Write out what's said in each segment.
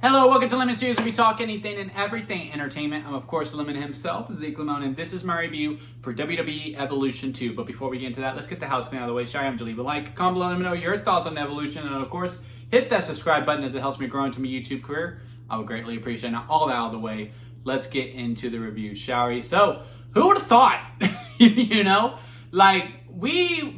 Hello, welcome to Lemon Studios, where we talk anything and everything entertainment. I'm, of course, Lemon himself, Zeke Lemon, and this is my review for WWE Evolution 2. But before we get into that, let's get the houseman out of the way. Shall I to leave a like, comment below, let me know your thoughts on Evolution, and of course, hit that subscribe button as it helps me grow into my YouTube career. I would greatly appreciate it. Now, all that out of the way, let's get into the review, shall we? So, who would have thought, we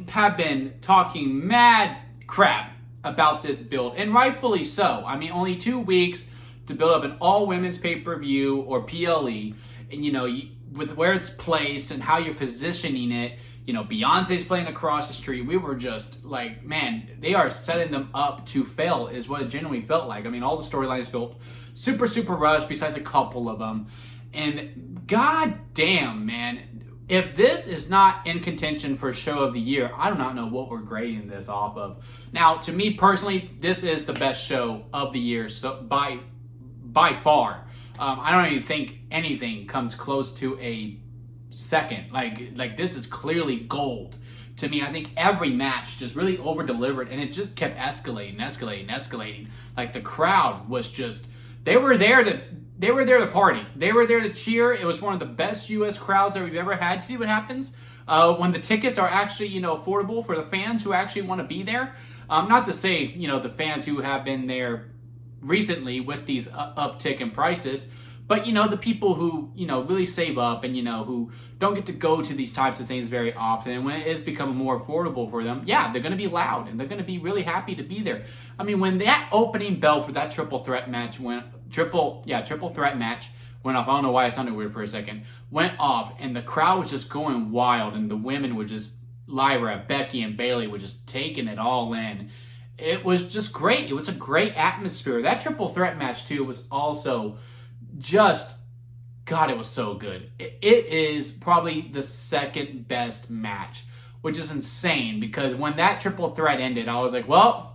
have been talking mad crap about this build, and rightfully so. I mean, only 2 weeks to build up an all-women's pay-per-view or PLE, and with where it's placed and how you're positioning it, Beyonce's playing across the street. We were just like, man, they are setting them up to fail is what it genuinely felt like. I mean, all the storylines felt super, super rushed besides a couple of them, and god damn, man, if this is not in contention for show of the year, I do not know what we're grading this off of. Now, to me personally, this is the best show of the year, so by far. I don't even think anything comes close to a second. Like this is clearly gold to me. I think every match just really over-delivered, and it just kept escalating. Like the crowd was just, they were there to party. They were there to cheer. It was one of the best U.S. crowds that we've ever had. See what happens when the tickets are actually, affordable for the fans who actually want to be there. Not to say, the fans who have been there recently with these uptick in prices, but, the people who, really save up and, who don't get to go to these types of things very often. And when it is becoming more affordable for them, yeah, they're going to be loud and they're going to be really happy to be there. I mean, when that opening bell for that triple threat match went off. I don't know why it sounded weird for a second. Went off, and the crowd was just going wild, and the women were just, Lyra, Becky, and Bayley were just taking it all in. It was just great. It was a great atmosphere. That triple threat match, too, was also just, God, it was so good. It is probably the second best match, which is insane, because when that triple threat ended, I was like, well,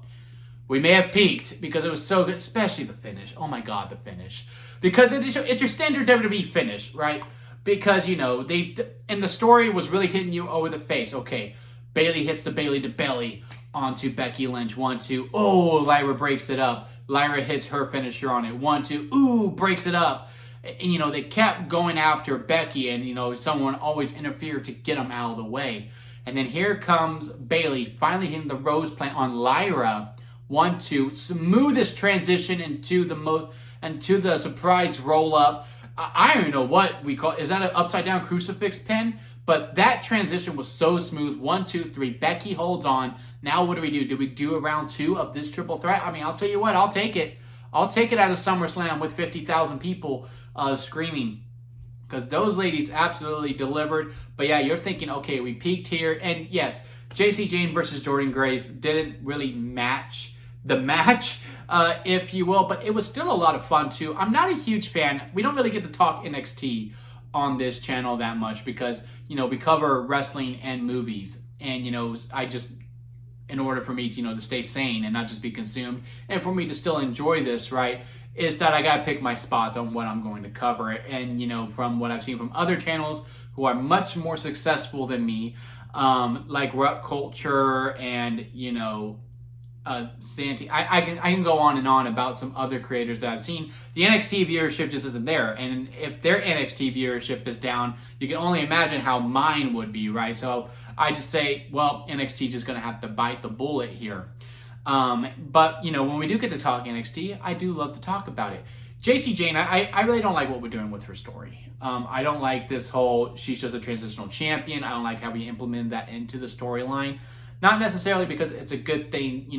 we may have peaked, because it was so good, especially the finish. Oh my God, the finish. Because it's your standard WWE finish, right? Because, and the story was really hitting you over the face. Okay, Bayley hits the Bayley to belly onto Becky Lynch. 1, 2. Oh, Lyra breaks it up. Lyra hits her finisher on it. 1, 2. Ooh, breaks it up. And, they kept going after Becky, and, someone always interfered to get them out of the way. And then here comes Bayley finally hitting the rose plant on Lyra. 1, 2, smoothest transition into the surprise roll up. I don't even know what we call. Is that an upside down crucifix pin? But that transition was so smooth. 1, 2, 3. Becky holds on. Now what do we do? Do we do a round 2 of this triple threat? I mean, I'll tell you what. I'll take it. I'll take it out of SummerSlam with 50,000 people screaming, because those ladies absolutely delivered. But yeah, you're thinking, okay, we peaked here, and yes, JC Jane versus Jordynne Grace didn't really match the match, if you will, but it was still a lot of fun too. I'm not a huge fan. We don't really get to talk NXT on this channel that much, because we cover wrestling and movies, and I just, in order for me to to stay sane and not just be consumed, and for me to still enjoy this, right, is that I gotta pick my spots on what I'm going to cover. And from what I've seen from other channels who are much more successful than me, like Rut Culture and Santi. I can go on and on about some other creators that I've seen. The NXT viewership just isn't there, and if their NXT viewership is down, you can only imagine how mine would be, right? So I just say, well, NXT just going to have to bite the bullet here. But when we do get to talk NXT, I do love to talk about it. JC Jane, I really don't like what we're doing with her story. I don't like this whole she's just a transitional champion. I don't like how we implemented that into the storyline. Not necessarily because it's a good thing,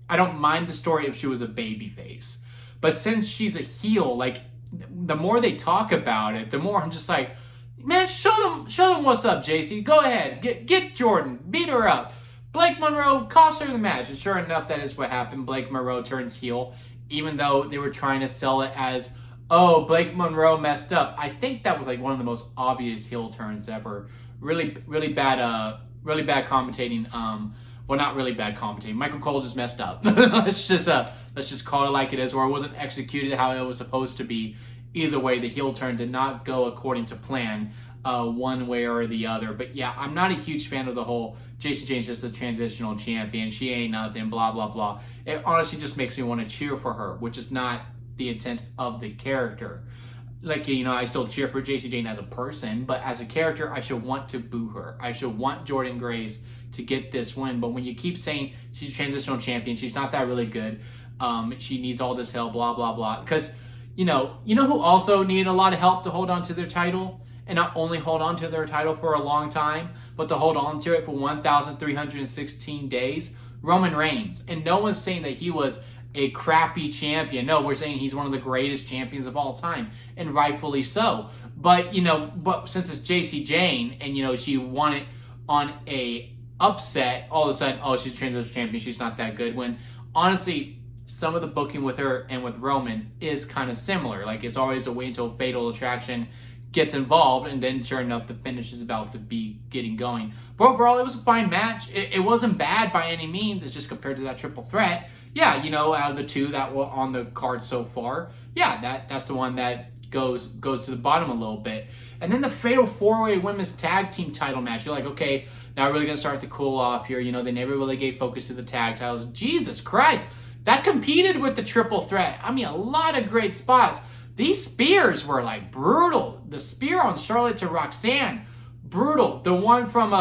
I don't mind the story if she was a babyface. But since she's a heel, like, the more they talk about it, the more I'm just like, man, show them what's up, JC. Go ahead, get Jordan, beat her up. Blake Monroe cost her the match, and sure enough, that is what happened. Blake Monroe turns heel, even though they were trying to sell it as, oh, Blake Monroe messed up. I think that was like one of the most obvious heel turns ever. Really bad commentating. Well, not really bad commentating. Michael Cole just messed up. let's just call it like it is, or it wasn't executed how it was supposed to be. Either way, the heel turn did not go according to plan, one way or the other. But yeah, I'm not a huge fan of the whole JC Jane's just a transitional champion. She ain't nothing. Blah blah blah. It honestly just makes me want to cheer for her, which is not the intent of the character. Like, I still cheer for JC Jane as a person, but as a character, I should want to boo her. I should want Jordynne Grace to get this win. But when you keep saying she's a transitional champion, she's not that really good. She needs all this help, blah, blah, blah. Because, you know who also needed a lot of help to hold on to their title? And not only hold on to their title for a long time, but to hold on to it for 1,316 days? Roman Reigns. And no one's saying that he was a crappy champion. No, we're saying he's one of the greatest champions of all time, and rightfully so. But, but since it's JC Jane, and, she won it on a upset, all of a sudden, oh, she's a transitional champion, she's not that good. When, honestly, some of the booking with her and with Roman is kind of similar. Like, it's always a wait until Fatal Attraction gets involved, and then sure enough, the finish is about to be getting going. But overall, it was a fine match. It wasn't bad by any means. It's just compared to that triple threat. Yeah, out of the two that were on the card so far, yeah, that's the one that goes to the bottom a little bit. And then the Fatal 4-Way Women's Tag Team title match. You're like, okay, now we're really going to start to cool off here. They never really gave focus to the tag titles. Jesus Christ, that competed with the triple threat. I mean, a lot of great spots. These spears were like brutal. The spear on Charlotte to Roxanne, brutal. The one from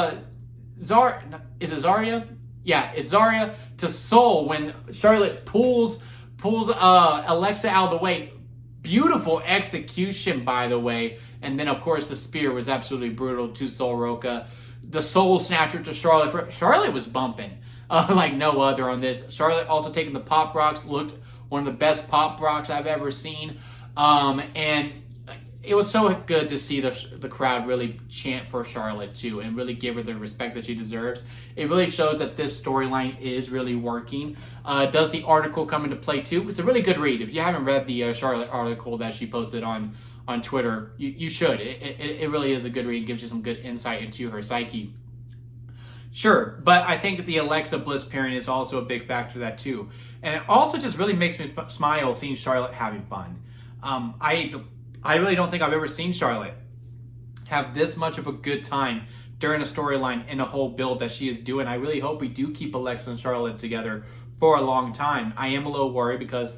is it Zarya? Yeah, it's Zarya to Soul when Charlotte pulls Alexa out of the way. Beautiful execution, by the way. And then, of course, the spear was absolutely brutal to Sol Roca. The Soul Snatcher to Charlotte. Charlotte was bumping like no other on this. Charlotte also taking the Pop Rocks. Looked one of the best Pop Rocks I've ever seen. And it was so good to see the crowd really chant for Charlotte too, and really give her the respect that she deserves. It really shows that this storyline is really working. Does the article come into play too? It's a really good read. If you haven't read the Charlotte article that she posted on Twitter, you should. It really is a good read. It gives you some good insight into her psyche. Sure, but I think that the Alexa Bliss pairing is also a big factor of that too. And it also just really makes me smile seeing Charlotte having fun. I really don't think I've ever seen Charlotte have this much of a good time during a storyline in a whole build that she is doing. I really hope we do keep Alexa and Charlotte together for a long time. I am a little worried because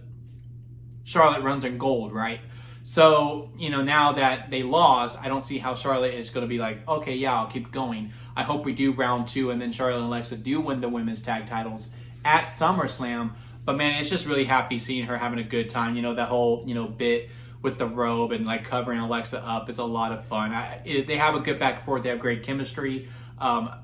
Charlotte runs in gold, right? So, now that they lost, I don't see how Charlotte is going to be like, okay, yeah, I'll keep going. I hope we do round 2 and then Charlotte and Alexa do win the women's tag titles at SummerSlam. But man, it's just really happy seeing her having a good time. That whole, bit with the robe and like covering Alexa up. It's a lot of fun. They have a good back and forth. They have great chemistry.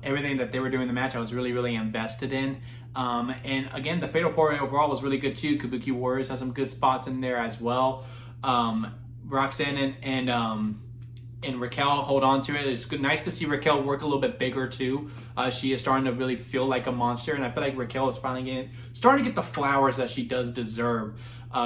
Everything that they were doing in the match, I was really, really invested in. And again, the Fatal 4-Way overall was really good too. Kabuki Warriors has some good spots in there as well. Roxanne and Raquel hold on to it. It's nice to see Raquel work a little bit bigger too. She is starting to really feel like a monster, and I feel like Raquel is finally starting to get the flowers that she does deserve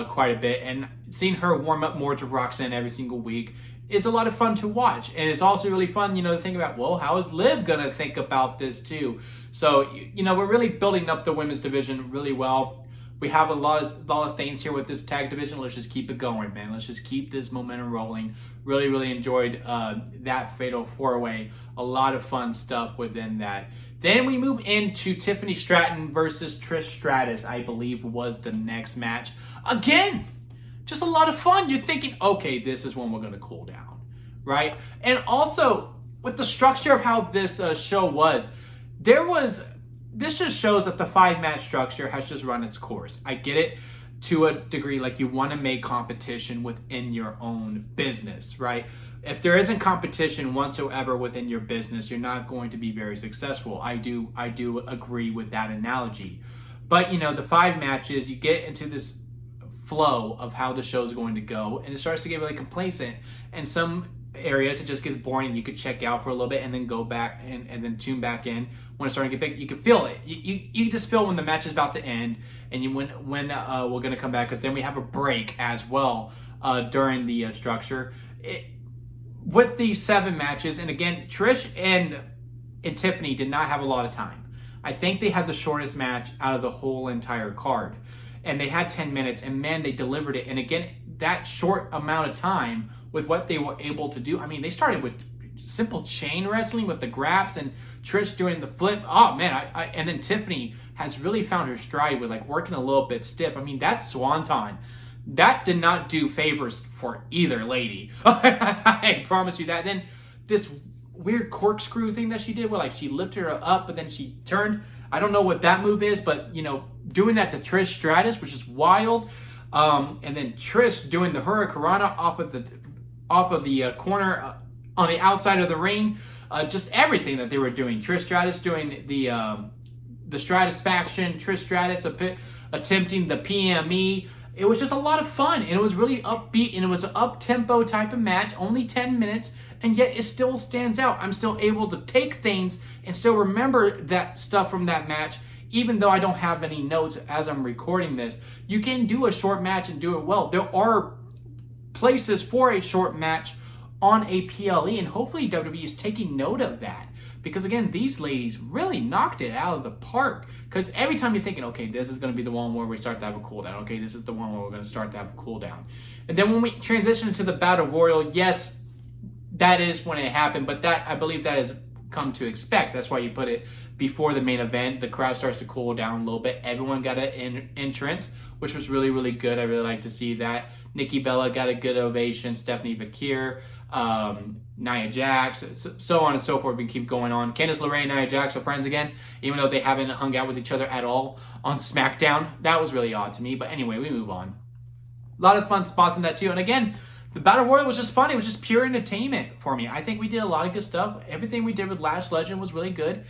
quite a bit. And seeing her warm up more to Roxanne every single week is a lot of fun to watch. And it's also really fun, to think about, well, how is Liv going to think about this too? So, we're really building up the women's division really well. We have a lot of things here with this tag division. Let's just keep it going, man. Let's just keep this momentum rolling. Really, really enjoyed that Fatal 4-Way. A lot of fun stuff within that. Then we move into Tiffany Stratton versus Trish Stratus, I believe was the next match. Again, just a lot of fun. You're thinking, okay, this is when we're going to cool down, right? And also, with the structure of how this show was, this just shows that the 5-match structure has just run its course. I get it to a degree, like you want to make competition within your own business, right? If there isn't competition whatsoever within your business, you're not going to be very successful. I do agree with that analogy. But, the 5 matches, you get into this flow of how the show is going to go, and it starts to get really complacent. And some areas it just gets boring. You could check out for a little bit and then go back and then tune back in when it's starting to get big. You can feel it. You just feel when the match is about to end, and when we're going to come back, because then we have a break as well during the structure. With these 7 matches, and again, Trish and Tiffany did not have a lot of time. I think they had the shortest match out of the whole entire card, and they had 10 minutes, and man, they delivered it. And again, that short amount of time with what they were able to do. I mean, they started with simple chain wrestling with the graps and Trish doing the flip. Oh man, and then Tiffany has really found her stride with like working a little bit stiff. I mean, that swanton, that did not do favors for either lady. I promise you that. Then this weird corkscrew thing that she did where like she lifted her up but then she turned. I don't know what that move is, but doing that to Trish Stratus, which is wild. And then Trish doing the Hurricanrana off of the corner on the outside of the ring. Just everything that they were doing. Trish Stratus doing the Stratus faction. Trish Stratus attempting the PME. It was just a lot of fun, and it was really upbeat, and it was an up-tempo type of match, only 10 minutes, and yet it still stands out. I'm still able to take things and still remember that stuff from that match, even though I don't have any notes as I'm recording this. You can do a short match and do it well. There are places for a short match on a PLE, and hopefully WWE is taking note of that. Because again, these ladies really knocked it out of the park. Because every time you're thinking, okay, this is going to be the one where we start to have a cooldown. Okay, this is the one where we're going to start to have a cooldown. And then when we transition to the Battle Royal, yes, that is when it happened. But that, I believe that has come to expect. That's why you put it before the main event. The crowd starts to cool down a little bit. Everyone got an entrance, which was really, really good. I really like to see that. Nikki Bella got a good ovation. Stephanie Vakir. Nia Jax, so on and so forth. We keep going on. Candice LeRae and Nia Jax are friends again, even though they haven't hung out with each other at all on SmackDown. That was really odd to me, but anyway, we move on. A lot of fun spots in that too, and again, the Battle Royal was just fun. It was just pure entertainment for me. I think we did a lot of good stuff. Everything we did with Lash Legend was really good.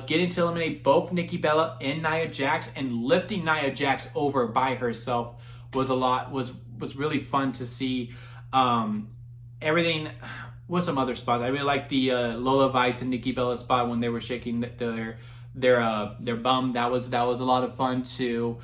Getting to eliminate both Nikki Bella and Nia Jax and lifting Nia Jax over by herself was really fun to see. Everything was some other spots. I really liked the Lola Vice and Nikki Bella spot when they were shaking their bum. That was a lot of fun too.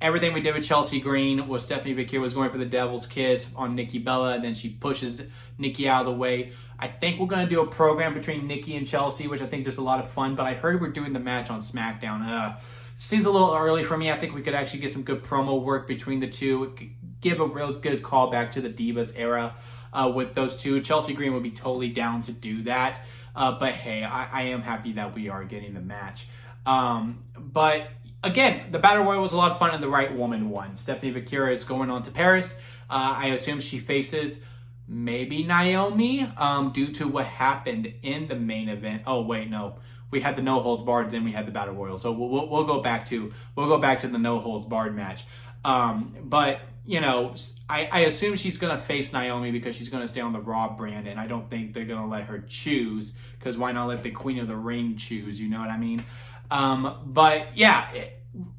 Everything we did with Chelsea Green was Stephanie Vakir was going for the Devil's Kiss on Nikki Bella, and then she pushes Nikki out of the way. I think we're going to do a program between Nikki and Chelsea, which I think there's a lot of fun, but I heard we're doing the match on SmackDown. Seems a little early for me. I think we could actually get some good promo work between the two, give a real good callback to the Divas era with those two. Chelsea Green would be totally down to do that. But hey, I am happy that we are getting the match. But again, the Battle Royal was a lot of fun and the right woman won. Stephanie Vakira is going on to Paris. I assume she faces maybe Naomi due to what happened in the main event. Oh, wait, no. We had the no holds barred, then we had the Battle Royal. So we'll go back to the no holds barred match. But I assume she's gonna face Naomi because she's gonna stay on the Raw brand, and I don't think they're gonna let her choose, because why not let the Queen of the Ring choose? You know what I mean? But yeah,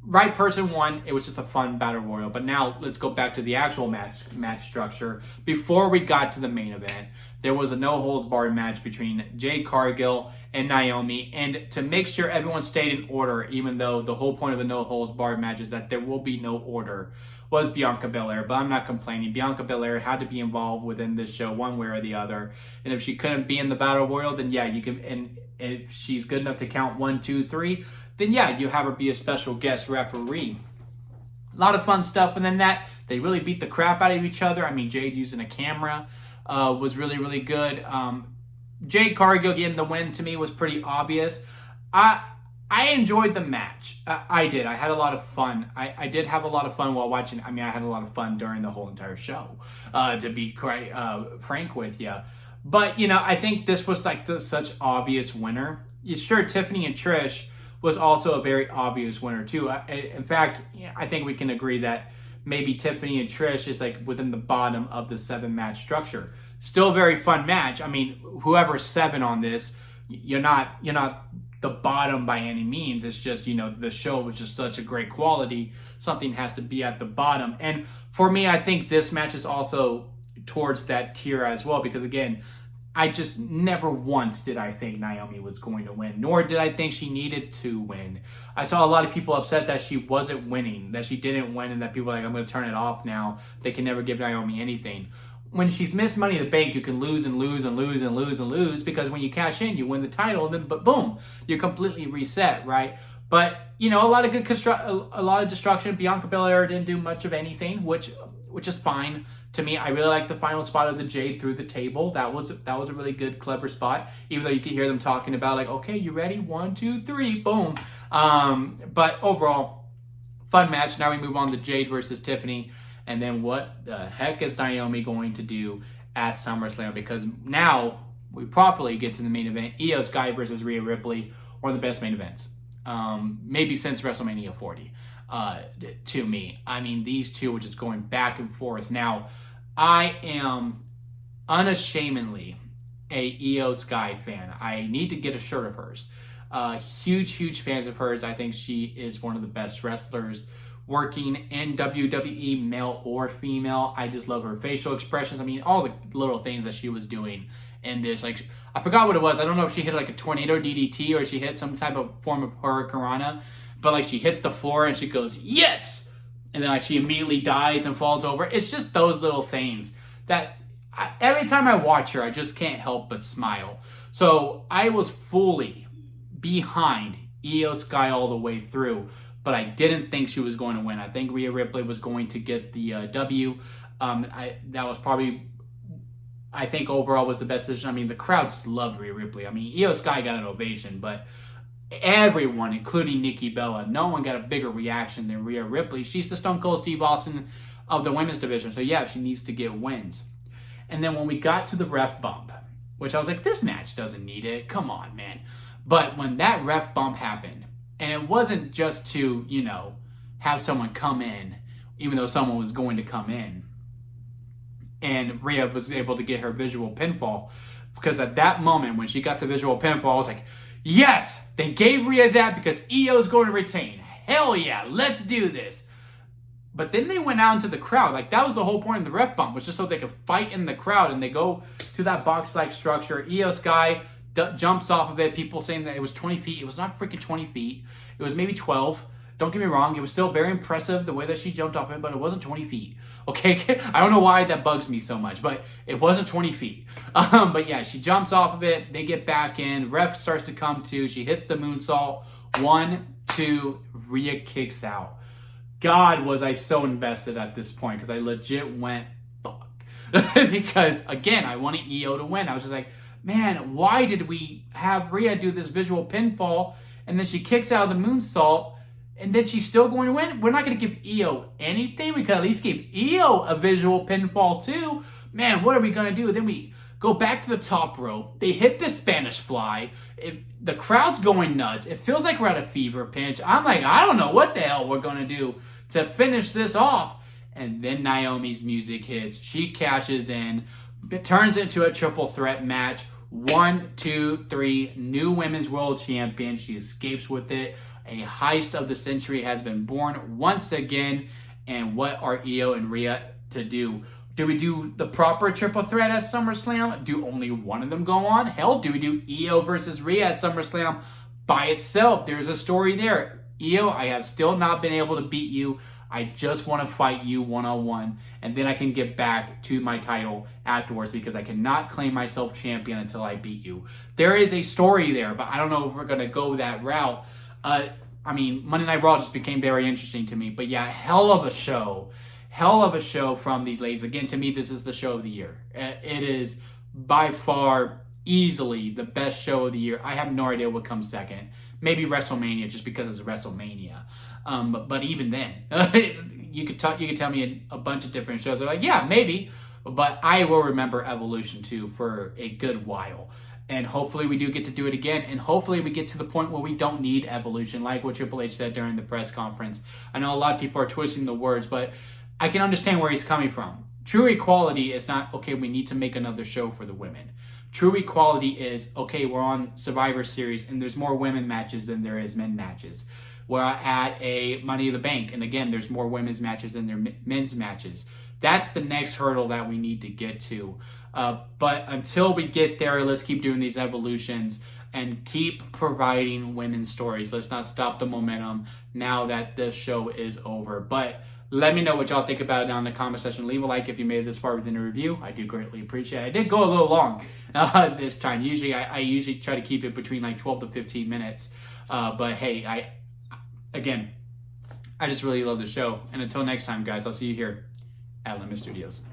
right person won. It was just a fun Battle Royal. But now let's go back to the actual match structure. Before we got to the main event, there was a no-holds-barred match between Jade Cargill and Naomi. And to make sure everyone stayed in order, even though the whole point of a no-holds-barred match is that there will be no order, was Bianca Belair. But I'm not complaining. Bianca Belair had to be involved within this show one way or the other. And if she couldn't be in the Battle Royal, then yeah, you can. And if she's good enough to count 1, 2, 3, then yeah, you have her be a special guest referee. A lot of fun stuff. And then they really beat the crap out of each other. I mean, Jade using a camera was really, really good. Jade Cargill getting the win to me was pretty obvious. I enjoyed the match. I did. I had a lot of fun. I did have a lot of fun while watching. I mean, I had a lot of fun during the whole entire show, to be quite frank with you. But, I think this was like such obvious winner. Sure, Tiffany and Trish was also a very obvious winner too. In fact, I think we can agree that maybe Tiffany and Trish is like within the bottom of the 7-match structure. Still a very fun match. I mean, whoever's 7 on this, you're not the bottom by any means. It's just, the show was just such a great quality. Something has to be at the bottom. And for me, I think this match is also towards that tier as well, because again, I just never once did I think Naomi was going to win, nor did I think she needed to win. I saw a lot of people upset that she wasn't winning, that she didn't win, and that people are like, I'm going to turn it off now. They can never give Naomi anything. When she's missed Money in the Bank, you can lose and lose and lose and lose and lose, because when you cash in, you win the title, and then but boom, you're completely reset, right? But a lot of a lot of destruction. Bianca Belair didn't do much of anything, which is fine to me. I really like the final spot of the Jade through the table. That was a really good, clever spot. Even though you could hear them talking about like, okay, you ready? 1, 2, 3, boom. But overall, Fun match. Now we move on to Jade versus Tiffany. And then what the heck is Naomi going to do at SummerSlam? Because now we properly get to the main event. Io Sky versus Rhea Ripley. One of the best main events. Maybe since WrestleMania 40. To me. I mean, these two were just going back and forth. Now, I am unashamedly a Io Sky fan. I need to get a shirt of hers. Huge fans of hers. I think she is one of the best wrestlers working in WWE, male or female. I just love her facial expressions. I mean, all the little things that she was doing in this. Like, I forgot what it was. I don't know if she hit like a tornado DDT or she hit some type of form of hurricanrana, but like she hits the floor and she goes, yes! And then like she immediately dies and falls over. It's just those little things that every time I watch her, I just can't help but smile. So I was fully behind Io Sky all the way through, but I didn't think she was going to win. I think Rhea Ripley was going to get the W. That was probably, I think overall was the best decision. I mean, the crowd just loved Rhea Ripley. I mean, Io Sky got an ovation, but everyone, including Nikki Bella, no one got a bigger reaction than Rhea Ripley. She's the Stone Cold Steve Austin of the women's division, so yeah, she needs to get wins. And then when we got to the ref bump, which I was like, this match doesn't need it. Come on, man. But when that ref bump happened, and it wasn't just to, you know, have someone come in, even though someone was going to come in, and Rhea was able to get her visual pinfall, because at that moment, when she got the visual pinfall, I was like, yes, they gave Rhea that because Io's going to retain. Hell yeah, let's do this. But then they went out into the crowd. Like, that was the whole point of the ref bump, was just so they could fight in the crowd. And they go to that box-like structure. Io Sky jumps off of it. People saying that it was 20 feet. It was not freaking 20 feet. It was maybe 12. Don't get me wrong. It was still very impressive the way that she jumped off it, but it wasn't 20 feet. Okay? I don't know why that bugs me so much, but it wasn't 20 feet. But yeah, she jumps off of it. They get back in. Ref starts to come to. She hits the moonsault. 1, 2, Rhea kicks out. God, was I so invested at this point, because I legit went, fuck. Because, again, I wanted Io to win. I was just like, man, why did we have Rhea do this visual pinfall, and then she kicks out of the moonsault, and then she's still going to win? We're not going to give Io anything. We could at least give Io a visual pinfall, too. Man, what are we going to do? Then we go back to the top rope. They hit the Spanish fly. The crowd's going nuts. It feels like we're at a fever pitch. I'm like, I don't know what the hell we're going to do to finish this off. And then Naomi's music hits. She cashes in. It turns into a triple threat match. 1, 2, 3. New Women's World Champion. She escapes with it. A heist of the century has been born once again. And what are Io and Rhea to do? Do we do the proper triple threat at SummerSlam? Do only one of them go on? Hell, do we do Io versus Rhea at SummerSlam by itself? There's a story there. Io, I have still not been able to beat you. I just want to fight you one-on-one, and then I can get back to my title afterwards, because I cannot claim myself champion until I beat you. There is a story there, but I don't know if we're going to go that route. I mean, Monday Night Raw just became very interesting to me. But yeah, hell of a show. Hell of a show from these ladies. Again, to me, this is the show of the year. It is by far, easily the best show of the year. I have no idea what comes second. Maybe WrestleMania, just because it's WrestleMania. But even then, you could tell me a bunch of different shows. They're like, yeah, maybe. But I will remember Evolution 2 for a good while. And hopefully we do get to do it again. And hopefully we get to the point where we don't need Evolution, like what Triple H said during the press conference. I know a lot of people are twisting the words, but I can understand where he's coming from. True equality is not, okay, we need to make another show for the women. True equality is, okay, we're on Survivor Series and there's more women matches than there is men matches. We're at a Money in the Bank, and again, there's more women's matches than there are men's matches. That's the next hurdle that we need to get to. But until we get there, let's keep doing these evolutions and keep providing women's stories. Let's not stop the momentum now that this show is over. But let me know what y'all think about it down in the comment section. Leave a like if you made it this far within the review. I do greatly appreciate it. I did go a little long this time. Usually, I usually try to keep it between like 12 to 15 minutes. But hey, I just really love the show. And until next time, guys, I'll see you here at Limit Studios.